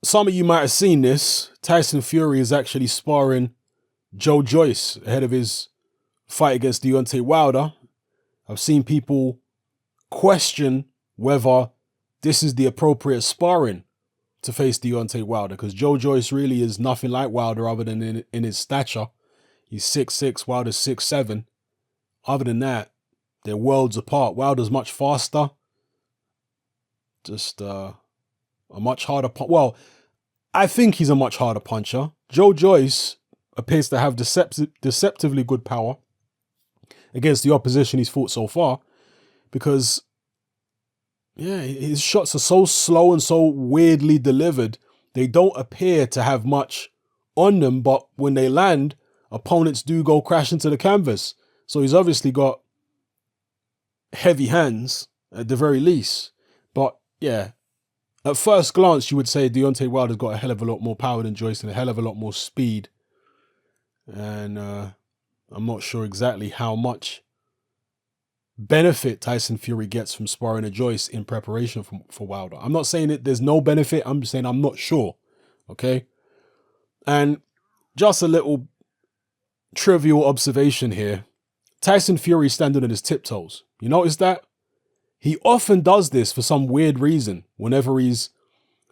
some of you might have seen this. Tyson Fury is actually sparring Joyce ahead of his fight against Deontay Wilder. I've seen people question whether this is the appropriate sparring to face Deontay Wilder, because Joyce really is nothing like Wilder other than in his stature. He's 6'6", Wilder's 6'7". Other than that, they're worlds apart. Wilder's much faster. Just a much harder Well, I think he's a much harder puncher. Joyce appears to have deceptively good power against the opposition he's fought so far, because his shots are so slow and so weirdly delivered. They don't appear to have much on them, but when they land, opponents do go crash into the canvas. So he's obviously got heavy hands at the very least. But yeah, at first glance, you would say Deontay Wilder's got a hell of a lot more power than Joyce and a hell of a lot more speed. And I'm not sure exactly how much benefit Tyson Fury gets from sparring a Joyce in preparation for Wilder. I'm not saying that there's no benefit. I'm just saying I'm not sure. Okay. And just a little trivial observation here. Tyson Fury standing on his tiptoes. You notice that? He often does this for some weird reason. Whenever he's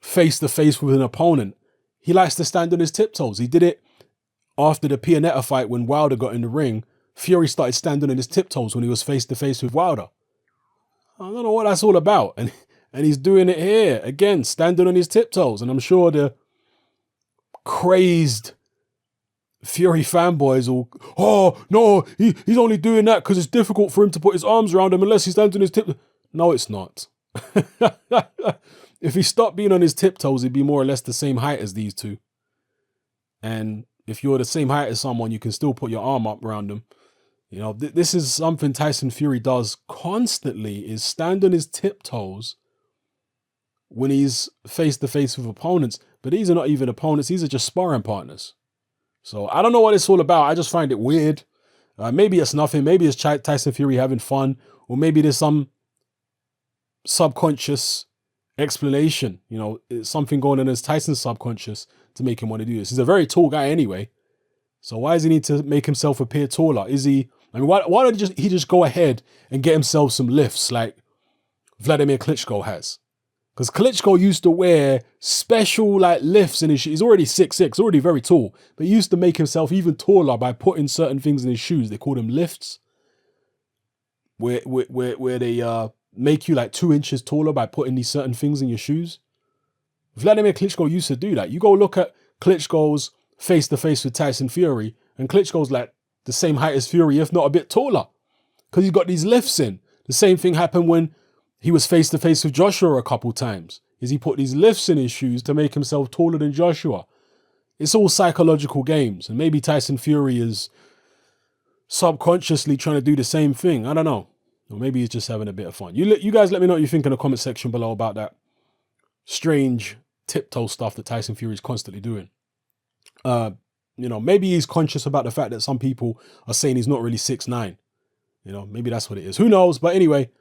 face to face with an opponent, he likes to stand on his tiptoes. He did it after the Pianetta fight when Wilder got in the ring. Fury started standing on his tiptoes when he was face to face with Wilder. I don't know what that's all about. And he's doing it here again, standing on his tiptoes. And I'm sure the crazed Fury fanboys will, oh no, he's only doing that because it's difficult for him to put his arms around him unless he stands on his tiptoes. No, it's not. If he stopped being on his tiptoes, he'd be more or less the same height as these two. And if you're the same height as someone, you can still put your arm up around them. You know, this is something Tyson Fury does constantly, is stand on his tiptoes when he's face to face with opponents. But these are not even opponents. These are just sparring partners. So I don't know what it's all about. I just find it weird. Maybe it's nothing. Maybe it's Tyson Fury having fun, or maybe there's some subconscious explanation. You know, it's something going on in his Tyson's subconscious to make him want to do this. He's a very tall guy anyway. So why does he need to make himself appear taller? Is he, I mean, why don't he just go ahead and get himself some lifts like Vladimir Klitschko has? Because Klitschko used to wear special like lifts in his shoes. He's already 6'6", already very tall, but he used to make himself even taller by putting certain things in his shoes. They call them lifts, where they make you like 2 inches taller by putting these certain things in your shoes. Vladimir Klitschko used to do that. You go look at Klitschko's face to face with Tyson Fury, and Klitschko's like the same height as Fury, if not a bit taller, because he's got these lifts in. The same thing happened when he was face to face with Joshua a couple times, is he put these lifts in his shoes to make himself taller than Joshua. It's all psychological games, and maybe Tyson Fury is subconsciously trying to do the same thing. I don't know. Or maybe he's just having a bit of fun. You guys let me know what you think in the comment section below about that strange tiptoe stuff that Tyson Fury is constantly doing. You know, maybe he's conscious about the fact that some people are saying he's not really 6'9". You know, maybe that's what it is. Who knows? But anyway,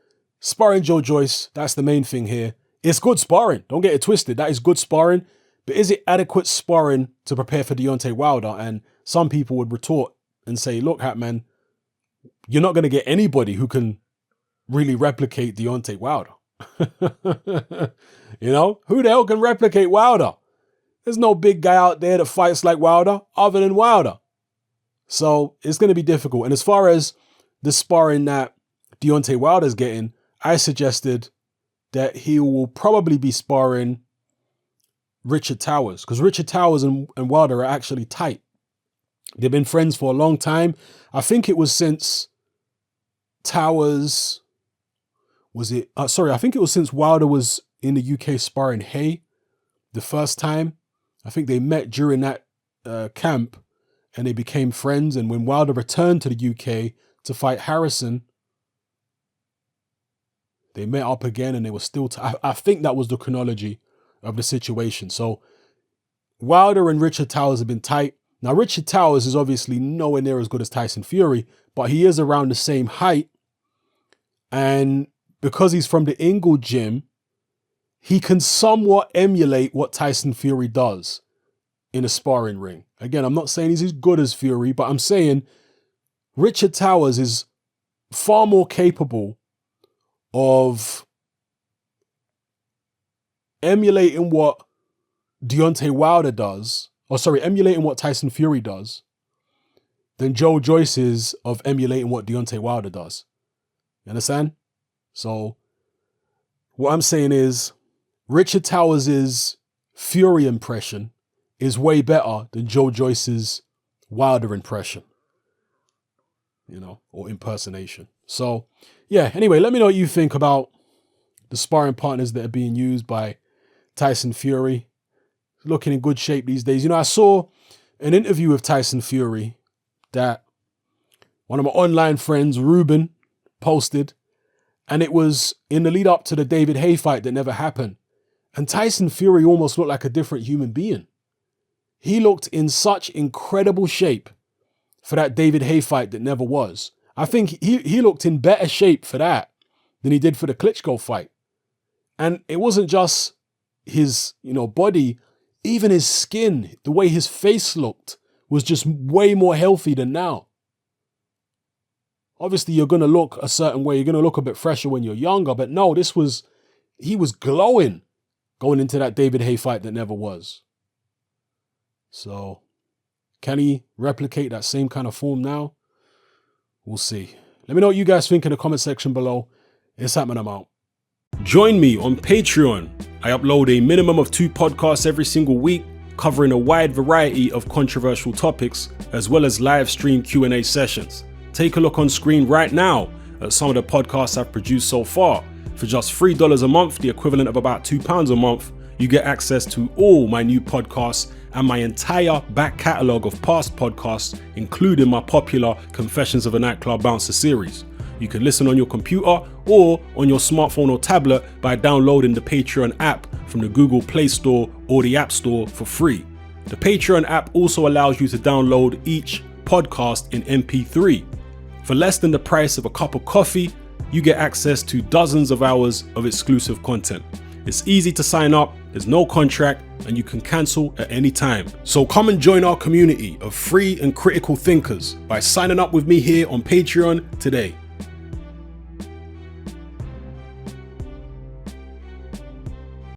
sparring Joyce, that's the main thing here. It's good sparring. Don't get it twisted. That is good sparring. But is it adequate sparring to prepare for Deontay Wilder? And some people would retort and say, look, Hatman, you're not going to get anybody who can really replicate Deontay Wilder. You know, who the hell can replicate Wilder? There's no big guy out there that fights like Wilder other than Wilder. So it's going to be difficult. And as far as the sparring that Deontay Wilder's getting, I suggested that he will probably be sparring Richard Towers, because Richard Towers and Wilder are actually tight. They've been friends for a long time. I think it was since Towers, I think it was since Wilder was in the UK sparring Hay the first time. I think they met during that camp and they became friends. And when Wilder returned to the UK to fight Harrison, they met up again and they were still, I think that was the chronology of the situation. So Wilder and Richard Towers have been tight. Now, Richard Towers is obviously nowhere near as good as Tyson Fury, but he is around the same height. And because he's from the Ingle gym, he can somewhat emulate what Tyson Fury does in a sparring ring. Again, I'm not saying he's as good as Fury, but I'm saying Richard Towers is far more capable of emulating what emulating what Tyson Fury does than Joe Joyce is of emulating what Deontay Wilder does. You understand? So what I'm saying is Richard Towers' Fury impression is way better than Joe Joyce's Wilder impression, or impersonation. So yeah, anyway, let me know what you think about the sparring partners that are being used by Tyson Fury. Looking in good shape these days. I saw an interview with Tyson Fury that one of my online friends, Ruben, posted, and it was in the lead up to the David Haye fight that never happened. And Tyson Fury almost looked like a different human being. He looked in such incredible shape for that David Haye fight that never was. I think he looked in better shape for that than he did for the Klitschko fight. And it wasn't just his, body, even his skin, the way his face looked was just way more healthy than now. Obviously, you're going to look a certain way. You're going to look a bit fresher when you're younger. But no, he was glowing going into that David Haye fight that never was. So can he replicate that same kind of form now? We'll see. Let me know what you guys think in the comment section below. It's happening, I'm out. Join me on Patreon. I upload a minimum of 2 podcasts every single week, covering a wide variety of controversial topics, as well as live stream Q&A sessions. Take a look on screen right now at some of the podcasts I've produced so far. For just $3 a month, the equivalent of about £2 a month, you get access to all my new podcasts and my entire back catalogue of past podcasts, including my popular Confessions of a Nightclub Bouncer series. You can listen on your computer or on your smartphone or tablet by downloading the Patreon app from the Google Play Store or the App Store for free. The Patreon app also allows you to download each podcast in MP3. For less than the price of a cup of coffee, you get access to dozens of hours of exclusive content. It's easy to sign up, there's no contract, and you can cancel at any time. So come and join our community of free and critical thinkers by signing up with me here on Patreon today.